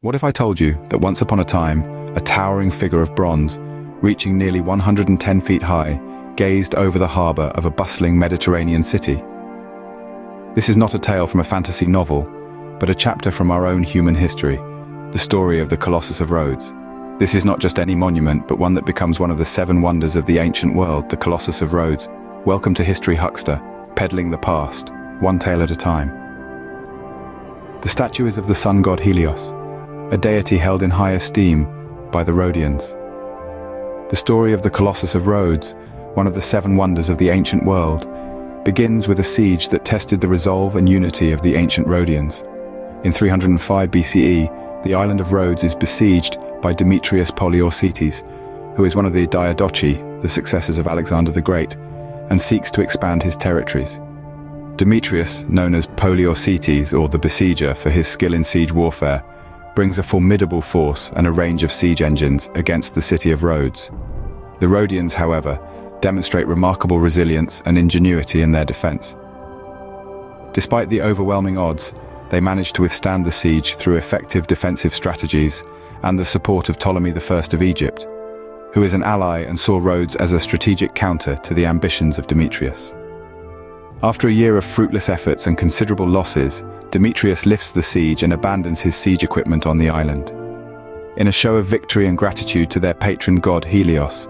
What if I told you that once upon a time, a towering figure of bronze, reaching nearly 110 feet high, gazed over the harbor of a bustling Mediterranean city? This is not a tale from a fantasy novel, but a chapter from our own human history, the story of the Colossus of Rhodes. This is not just any monument, but one that becomes one of the 7 wonders of the ancient world, the Colossus of Rhodes. Welcome to History Huckster, peddling the past, one tale at a time. The statue is of the sun god Helios, a deity held in high esteem by the Rhodians. The story of the Colossus of Rhodes, one of the 7 wonders of the ancient world, begins with a siege that tested the resolve and unity of the ancient Rhodians. In 305 BCE, the island of Rhodes is besieged by Demetrius Poliorcetes, who is one of the Diadochi, the successors of Alexander the Great, and seeks to expand his territories. Demetrius, known as Poliorcetes, or the Besieger for his skill in siege warfare, brings a formidable force and a range of siege engines against the city of Rhodes. The Rhodians, however, demonstrate remarkable resilience and ingenuity in their defense. Despite the overwhelming odds, they manage to withstand the siege through effective defensive strategies and the support of Ptolemy I of Egypt, who is an ally and saw Rhodes as a strategic counter to the ambitions of Demetrius. After a year of fruitless efforts and considerable losses, Demetrius lifts the siege and abandons his siege equipment on the island. In a show of victory and gratitude to their patron god Helios,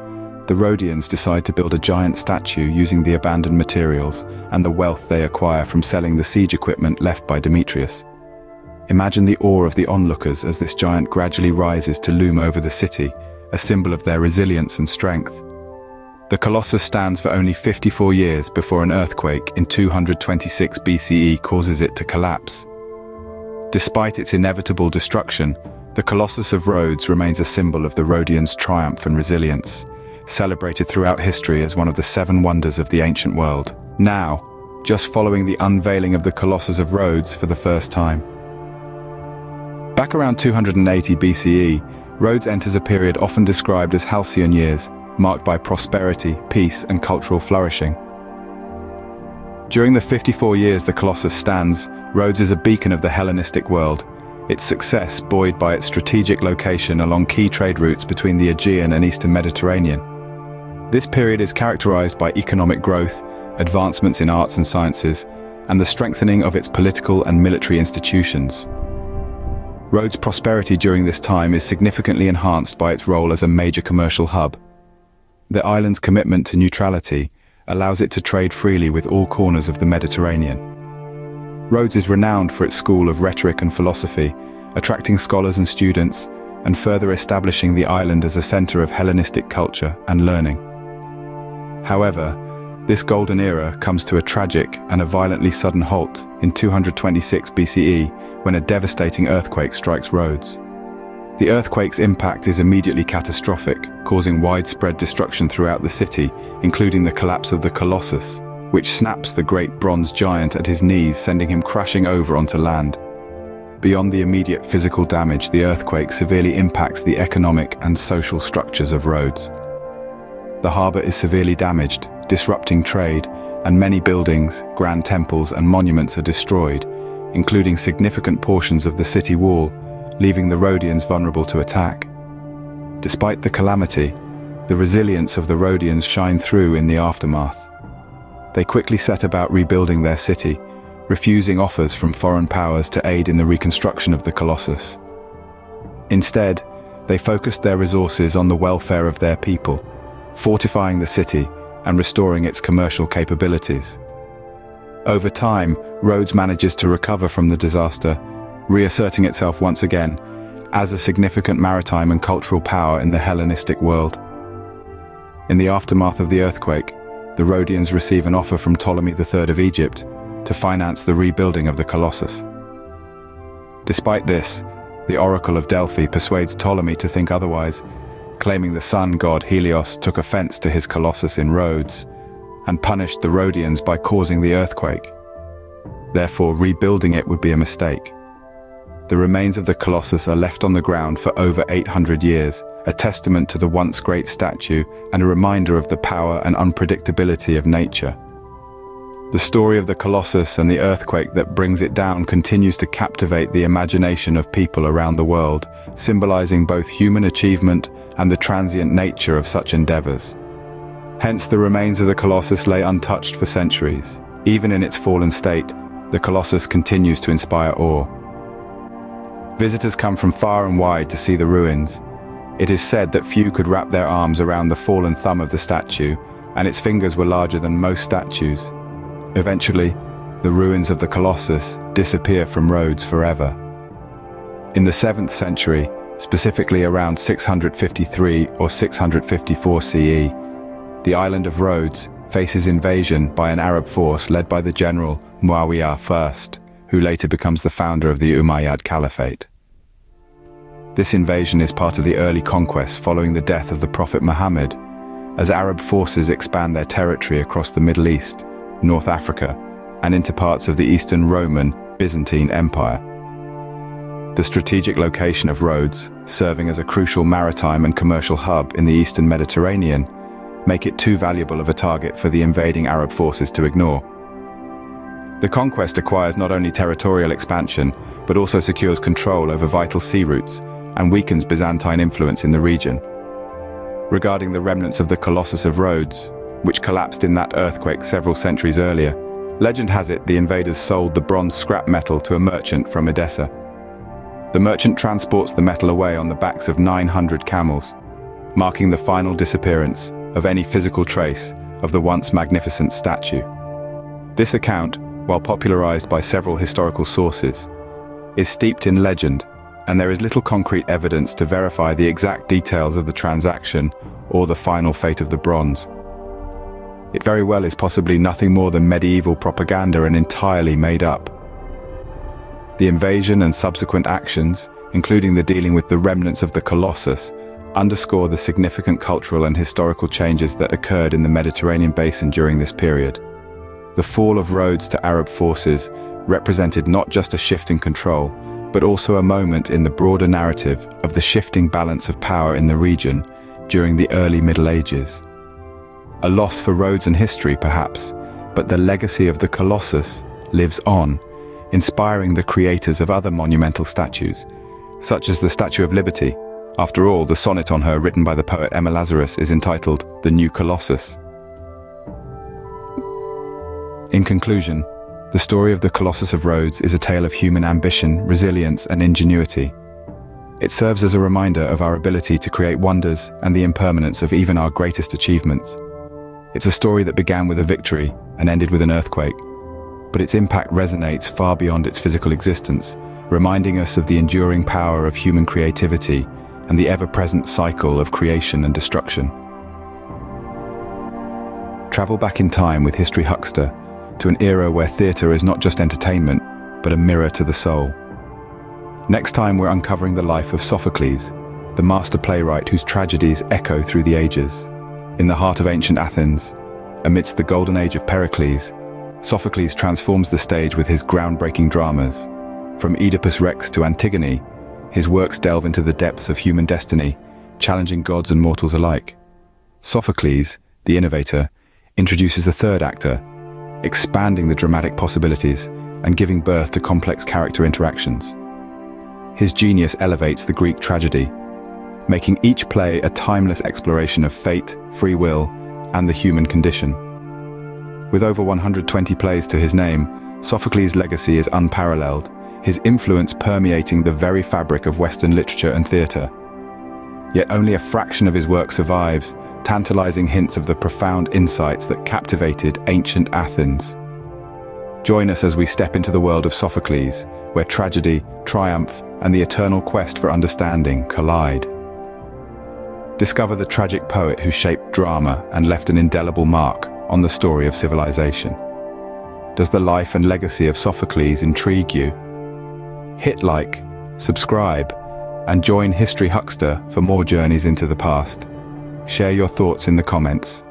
the Rhodians decide to build a giant statue using the abandoned materials and the wealth they acquire from selling the siege equipment left by Demetrius. Imagine the awe of the onlookers as this giant gradually rises to loom over the city, a symbol of their resilience and strength. The Colossus stands for only 54 years before an earthquake in 226 BCE causes it to collapse. Despite its inevitable destruction, the Colossus of Rhodes remains a symbol of the Rhodians' triumph and resilience, celebrated throughout history as one of the 7 wonders of the ancient world. Now, just following the unveiling of the Colossus of Rhodes for the first time. Back around 280 BCE, Rhodes enters a period often described as halcyon years, marked by prosperity, peace, and cultural flourishing. During the 54 years the Colossus stands, Rhodes is a beacon of the Hellenistic world, its success buoyed by its strategic location along key trade routes between the Aegean and Eastern Mediterranean. This period is characterized by economic growth, advancements in arts and sciences, and the strengthening of its political and military institutions. Rhodes' prosperity during this time is significantly enhanced by its role as a major commercial hub. The island's commitment to neutrality allows it to trade freely with all corners of the Mediterranean. Rhodes is renowned for its school of rhetoric and philosophy, attracting scholars and students, and further establishing the island as a center of Hellenistic culture and learning. However, this golden era comes to a tragic and a violently sudden halt in 226 BCE when a devastating earthquake strikes Rhodes. The earthquake's impact is immediately catastrophic, causing widespread destruction throughout the city, including the collapse of the Colossus, which snaps the great bronze giant at his knees, sending him crashing over onto land. Beyond the immediate physical damage, the earthquake severely impacts the economic and social structures of Rhodes. The harbor is severely damaged, disrupting trade, and many buildings, grand temples, and monuments are destroyed, including significant portions of the city wall, leaving the Rhodians vulnerable to attack. Despite the calamity, the resilience of the Rhodians shine through in the aftermath. They quickly set about rebuilding their city, refusing offers from foreign powers to aid in the reconstruction of the Colossus. Instead, they focused their resources on the welfare of their people, fortifying the city and restoring its commercial capabilities. Over time, Rhodes manages to recover from the disaster, reasserting itself once again as a significant maritime and cultural power in the Hellenistic world. In the aftermath of the earthquake, the Rhodians receive an offer from Ptolemy I of Egypt to finance the rebuilding of the Colossus. Despite this, the Oracle of Delphi persuades Ptolemy to think otherwise, claiming the sun god Helios took offense to his Colossus in Rhodes and punished the Rhodians by causing the earthquake. Therefore, rebuilding it would be a mistake. The remains of the Colossus are left on the ground for over 800 years, a testament to the once great statue and a reminder of the power and unpredictability of nature. The story of the Colossus and the earthquake that brings it down continues to captivate the imagination of people around the world, symbolizing both human achievement and the transient nature of such endeavors. Hence, the remains of the Colossus lay untouched for centuries. Even in its fallen state, the Colossus continues to inspire awe. Visitors come from far and wide to see the ruins. It is said that few could wrap their arms around the fallen thumb of the statue, and its fingers were larger than most statues. Eventually, the ruins of the Colossus disappear from Rhodes forever. In the 7th century, specifically around 653 or 654 CE, the island of Rhodes faces invasion by an Arab force led by the general Muawiyah I, who later becomes the founder of the Umayyad Caliphate. This invasion is part of the early conquests following the death of the Prophet Muhammad, as Arab forces expand their territory across the Middle East, North Africa, and into parts of the Eastern Roman Byzantine Empire. The strategic location of Rhodes, serving as a crucial maritime and commercial hub in the Eastern Mediterranean, make it too valuable of a target for the invading Arab forces to ignore. The conquest acquires not only territorial expansion, but also secures control over vital sea routes and weakens Byzantine influence in the region. Regarding the remnants of the Colossus of Rhodes, which collapsed in that earthquake several centuries earlier, legend has it the invaders sold the bronze scrap metal to a merchant from Edessa. The merchant transports the metal away on the backs of 900 camels, marking the final disappearance of any physical trace of the once magnificent statue. This account, while popularized by several historical sources, is steeped in legend, and there is little concrete evidence to verify the exact details of the transaction or the final fate of the bronze. It very well is possibly nothing more than medieval propaganda and entirely made up. The invasion and subsequent actions, including the dealing with the remnants of the Colossus, underscore the significant cultural and historical changes that occurred in the Mediterranean basin during this period. The fall of Rhodes to Arab forces represented not just a shift in control, but also a moment in the broader narrative of the shifting balance of power in the region during the early Middle Ages. A loss for Rhodes and history, perhaps, but the legacy of the Colossus lives on, inspiring the creators of other monumental statues, such as the Statue of Liberty. After all, the sonnet on her written by the poet Emma Lazarus is entitled The New Colossus. In conclusion, the story of the Colossus of Rhodes is a tale of human ambition, resilience, and ingenuity. It serves as a reminder of our ability to create wonders and the impermanence of even our greatest achievements. It's a story that began with a victory and ended with an earthquake, but its impact resonates far beyond its physical existence, reminding us of the enduring power of human creativity and the ever-present cycle of creation and destruction. Travel back in time with History Huckster to an era where theatre is not just entertainment, but a mirror to the soul. Next time we're uncovering the life of Sophocles, the master playwright whose tragedies echo through the ages. In the heart of ancient Athens, amidst the golden age of Pericles, Sophocles transforms the stage with his groundbreaking dramas. From Oedipus Rex to Antigone, his works delve into the depths of human destiny, challenging gods and mortals alike. Sophocles, the innovator, introduces the third actor, expanding the dramatic possibilities and giving birth to complex character interactions. His genius elevates the Greek tragedy, making each play a timeless exploration of fate, free will, and the human condition. With over 120 plays to his name, Sophocles' legacy is unparalleled, his influence permeating the very fabric of Western literature and theatre. Yet only a fraction of his work survives, tantalizing hints of the profound insights that captivated ancient Athens. Join us as we step into the world of Sophocles, where tragedy, triumph, and the eternal quest for understanding collide. Discover the tragic poet who shaped drama and left an indelible mark on the story of civilization. Does the life and legacy of Sophocles intrigue you? Hit like, subscribe, and join History Huckster for more journeys into the past. Share your thoughts in the comments.